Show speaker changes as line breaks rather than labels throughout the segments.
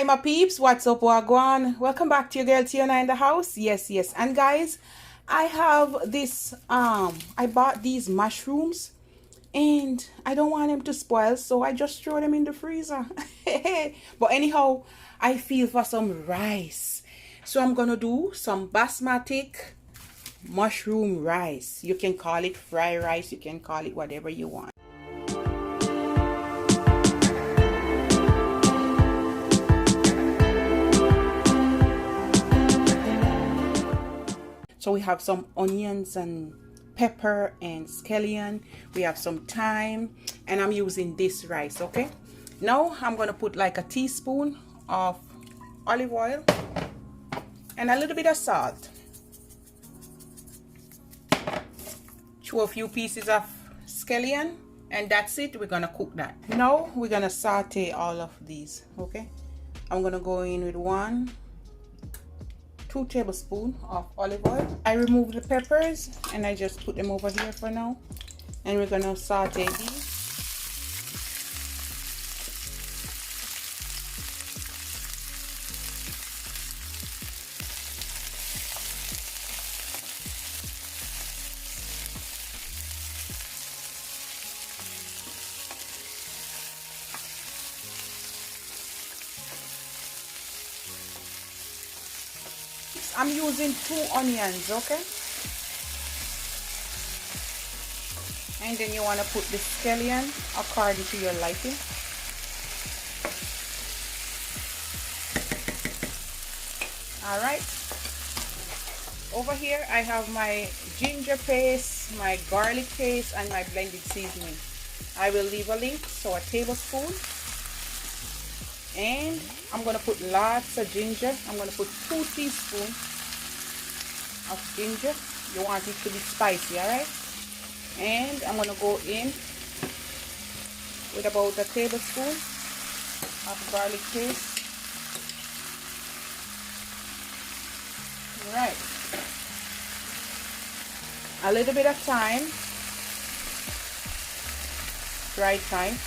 Hi my peeps, what's up, wagwan? Welcome back to your girl Tiana in the house. Yes, and guys, I have this I bought these mushrooms and I don't want them to spoil, so I just throw them in the freezer. But anyhow, I feel for some rice, so I'm gonna do some basmati mushroom rice. You can call it fried rice, you can call it whatever you want. So we have some onions and pepper and scallion. We have some thyme, and I'm using this rice. Okay, now I'm gonna put like a teaspoon of olive oil and a little bit of salt. Throw a few pieces of scallion, and that's it. We're gonna cook that. Now we're gonna saute all of these. Okay, I'm gonna go in with 2 tablespoons of olive oil. I remove the peppers and I just put them over here for now. And we're gonna saute these. I'm using 2 onions, okay? And then you want to put the scallion according to your liking. Alright. Over here I have my ginger paste, my garlic paste, and my blended seasoning. I will leave a link, so a tablespoon. And I'm going to put lots of ginger. I'm going to put 2 teaspoons of ginger. You want it to be spicy, alright? And I'm going to go in with about a tablespoon of garlic paste. Alright. A little bit of thyme. Dried thyme.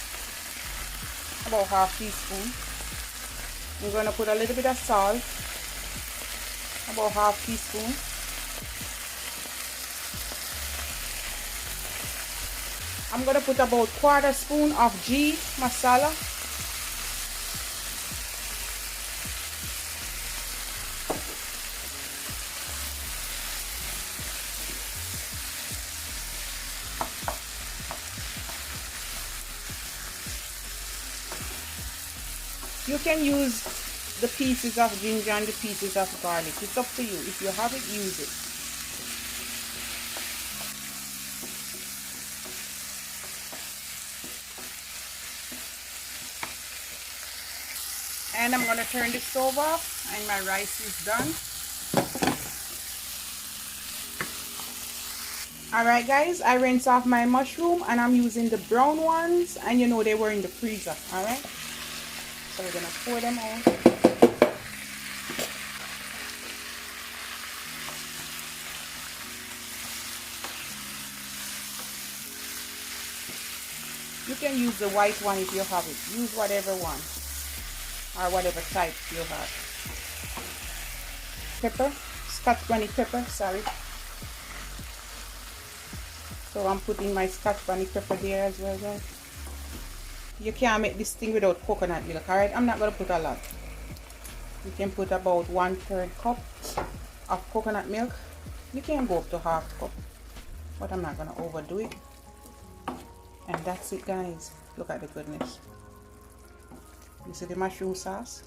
About half teaspoon. We're going to put a little bit of salt, about half teaspoon. I'm going to put about 1/4 spoon of ghee masala. You can use the pieces of ginger and the pieces of garlic. It's up to you. If you have it, use it. And I'm going to turn the stove off, and my rice is done. Alright guys, I rinse off my mushroom and I'm using the brown ones, and you know they were in the freezer. Alright. So we're gonna pour them out. You can use the white one if you have it. Use whatever one or whatever type you have. Pepper, Scotch bonnet pepper, sorry. So I'm putting my Scotch bonnet pepper there as well, guys. You can't make this thing without coconut milk, alright? I'm not going to put a lot. You can put about 1/3 cup of coconut milk. You can go up to half cup, but I'm not going to overdo it. And that's it, guys. Look at the goodness. You see the mushroom sauce?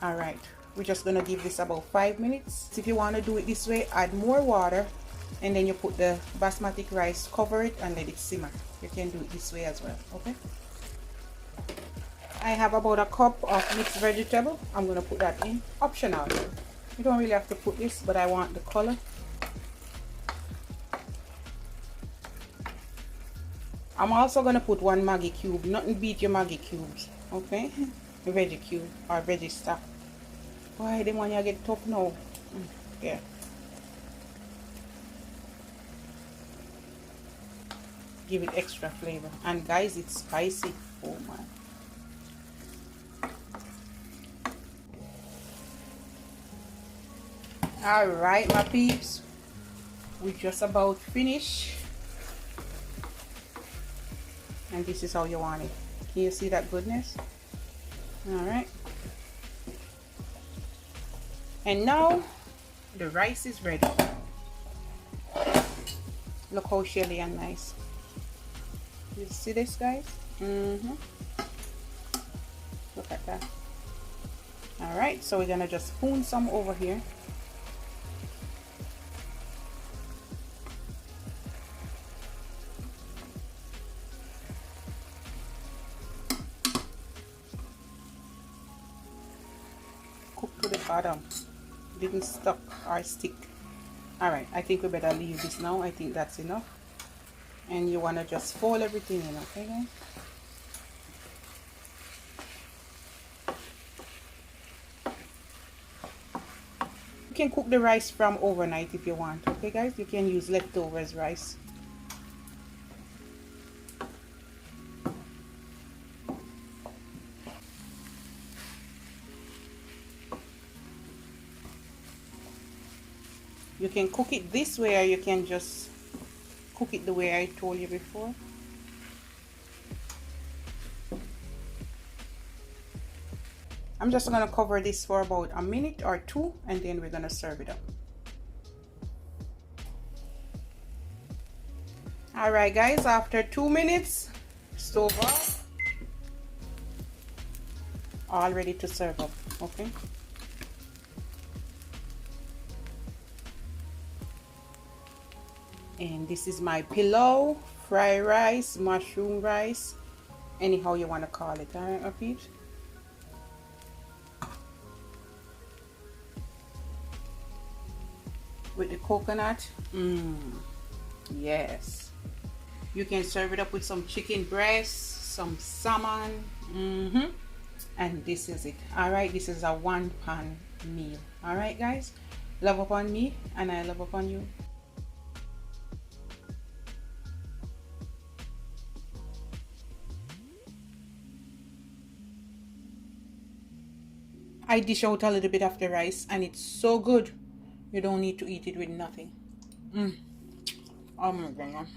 Alright, we're just going to give this about 5 minutes. If you want to do it this way, add more water, and then you put the basmati rice, cover it, and let it simmer. You can do it this way as well, okay? I have about a cup of mixed vegetable. I'm going to put that in. Optional. You don't really have to put this, but I want the color. I'm also going to put 1 Maggi cube. Nothing beat your Maggi cubes, okay? The veggie cube or veggie stock. Why, then when you get tough now? Yeah. Give it extra flavor. And guys, it's spicy. Oh man. All right, my peeps, we just about finished, and this is how you want it. Can you see that goodness? All right, and now the rice is ready. Look how shelly and nice. You see this, guys? Look at that. All right, so we're gonna just spoon some over here. Cook to the bottom. Didn't stuck or stick. All right, I think we better leave this now. I think that's enough. And you want to just fold everything in, okay, guys? You can cook the rice from overnight if you want, okay, guys? You can use leftovers rice. You can cook it this way, or you can just cook it the way I told you before. I'm just gonna cover this for about a minute or two, and then we're gonna serve it up. All right, guys, after 2 minutes, stove off, all ready to serve up, okay? And this is my pilau, fried rice, mushroom rice, anyhow you want to call it. All right, my peeps? With the coconut, yes. You can serve it up with some chicken breast, some salmon, and this is it. All right, this is a 1-pan meal. All right, guys, love upon me and I love upon you. I dish out a little bit of the rice, and it's so good. You don't need to eat it with nothing. Oh my god.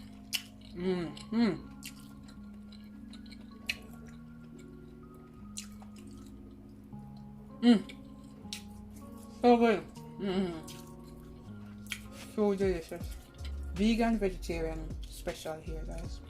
So good. So delicious. Vegan, vegetarian special here, guys.